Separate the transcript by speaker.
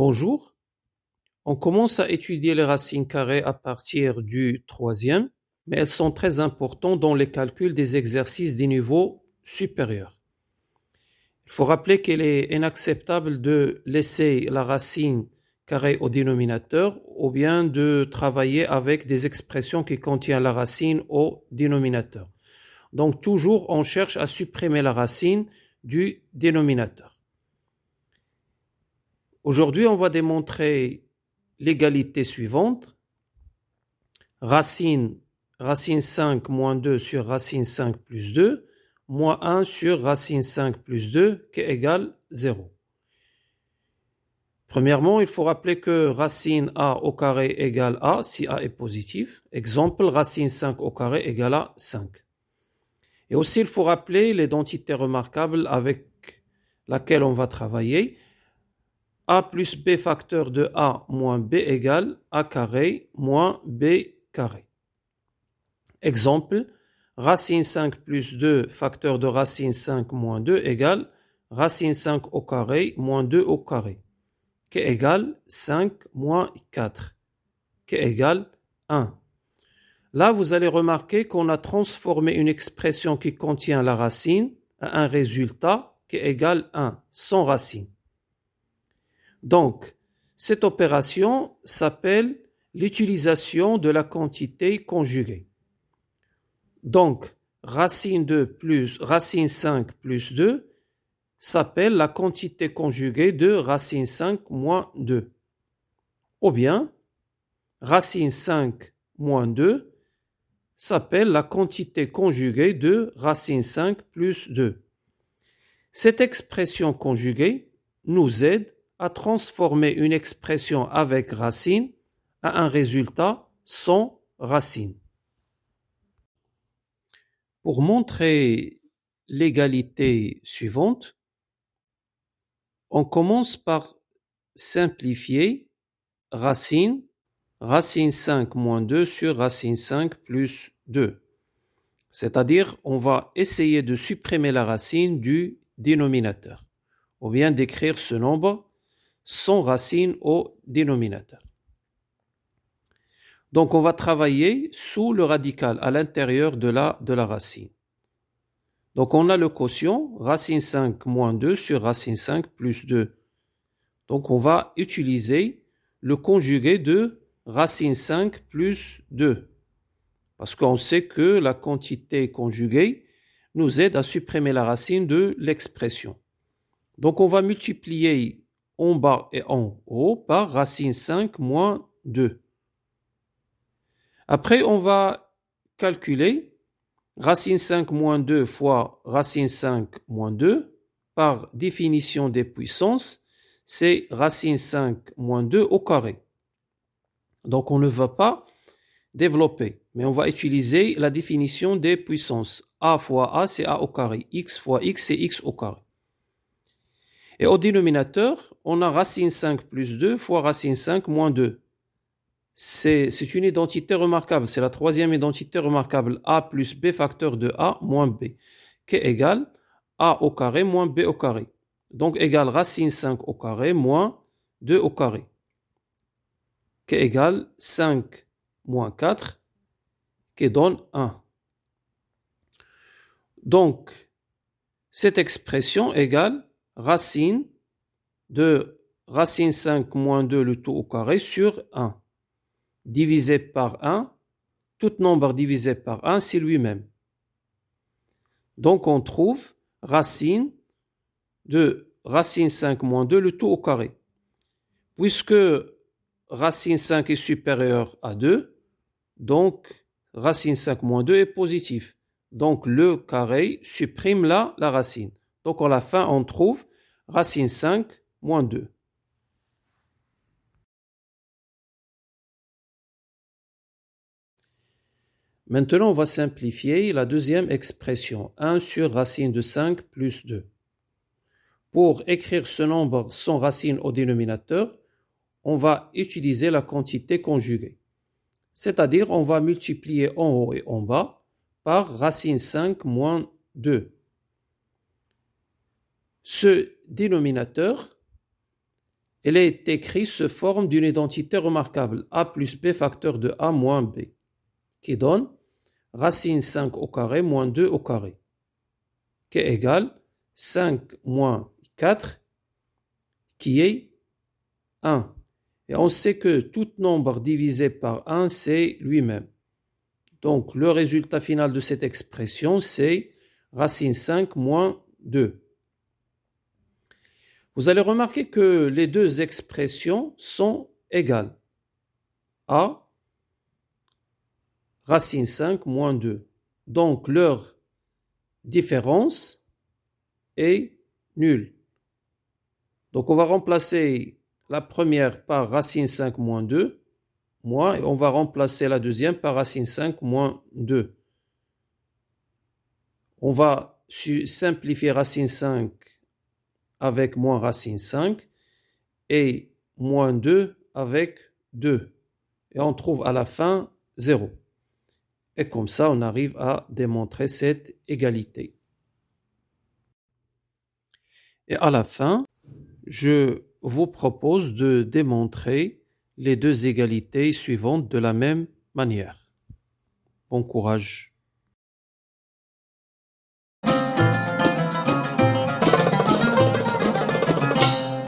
Speaker 1: Bonjour, on commence à étudier les racines carrées à partir du troisième, mais elles sont très importantes dans les calculs des exercices des niveaux supérieurs. Il faut rappeler qu'il est inacceptable de laisser la racine carrée au dénominateur ou bien de travailler avec des expressions qui contiennent la racine au dénominateur. Donc toujours on cherche à supprimer la racine du dénominateur. Aujourd'hui, on va démontrer l'égalité suivante. Racine 5 moins 2 sur racine 5 plus 2, moins 1 sur racine 5 plus 2, qui est égal 0. Premièrement, il faut rappeler que racine a au carré égale a si a est positif. Exemple, racine 5 au carré égale à 5. Et aussi, il faut rappeler l'identité remarquable avec laquelle on va travailler. A plus B facteur de A moins B égale A carré moins B carré. Exemple, racine 5 plus 2 facteur de racine 5 moins 2 égale racine 5 au carré moins 2 au carré, qui égale 5 moins 4, qui égale 1. Là, vous allez remarquer qu'on a transformé une expression qui contient la racine à un résultat qui égale 1, sans racine. Donc, cette opération s'appelle l'utilisation de la quantité conjuguée. Donc, racine 5 plus 2 s'appelle la quantité conjuguée de racine 5 moins 2. Ou bien, racine 5 moins 2 s'appelle la quantité conjuguée de racine 5 plus 2. Cette expression conjuguée nous aide à transformer une expression avec racine à un résultat sans racine. Pour montrer l'égalité suivante, on commence par simplifier racine 5 moins 2 sur racine 5 plus 2. C'est-à-dire, on va essayer de supprimer la racine du dénominateur, ou bien d'écrire ce nombre sans racine au dénominateur. Donc, on va travailler sous le radical à l'intérieur de la racine. Donc, on a le quotient, racine 5 moins 2 sur racine 5 plus 2. Donc, on va utiliser le conjugué de racine 5 plus 2. Parce qu'on sait que la quantité conjuguée nous aide à supprimer la racine de l'expression. Donc, on va multiplier en bas et en haut par racine 5 moins 2. Après, on va calculer racine 5 moins 2 fois racine 5 moins 2 par définition des puissances, c'est racine 5 moins 2 au carré. Donc, on ne va pas développer, mais on va utiliser la définition des puissances. A fois A, c'est A au carré. X fois X, c'est X au carré. Et au dénominateur, on a racine 5 plus 2 fois racine 5 moins 2. C'est une identité remarquable. C'est la troisième identité remarquable. A plus B facteur de A moins B, qui est égal A au carré moins B au carré. Donc égal racine 5 au carré moins 2 au carré, qui est égal 5 moins 4, qui donne 1. Donc, cette expression égale racine de racine 5 moins 2 le tout au carré sur 1. Divisé par 1, tout nombre divisé par 1, c'est lui-même. Donc, on trouve racine de racine 5 moins 2 le tout au carré. Puisque racine 5 est supérieur à 2, donc racine 5 moins 2 est positif. Donc, le carré supprime la racine. Donc, à la fin, on trouve racine 5 moins 2. Maintenant, on va simplifier la deuxième expression, 1 sur racine de 5 plus 2. Pour écrire ce nombre sans racine au dénominateur, on va utiliser la quantité conjuguée. C'est-à-dire, on va multiplier en haut et en bas par racine 5 moins 2. Ce dénominateur Elle est écrite sous forme d'une identité remarquable, a plus b facteur de a moins b, qui donne racine 5 au carré moins 2 au carré, qui est égal 5 moins 4, qui est 1. Et on sait que tout nombre divisé par 1, c'est lui-même. Donc, le résultat final de cette expression, c'est racine 5 moins 2. Vous allez remarquer que les deux expressions sont égales. A, racine 5 moins 2. Donc, leur différence est nulle. Donc, on va remplacer la première par racine 5 moins 2, et on va remplacer la deuxième par racine 5 moins 2. On va simplifier racine 5 avec moins racine 5 et moins 2 avec 2. Et on trouve à la fin 0. Et comme ça, on arrive à démontrer cette égalité. Et à la fin, je vous propose de démontrer les deux égalités suivantes de la même manière. Bon courage.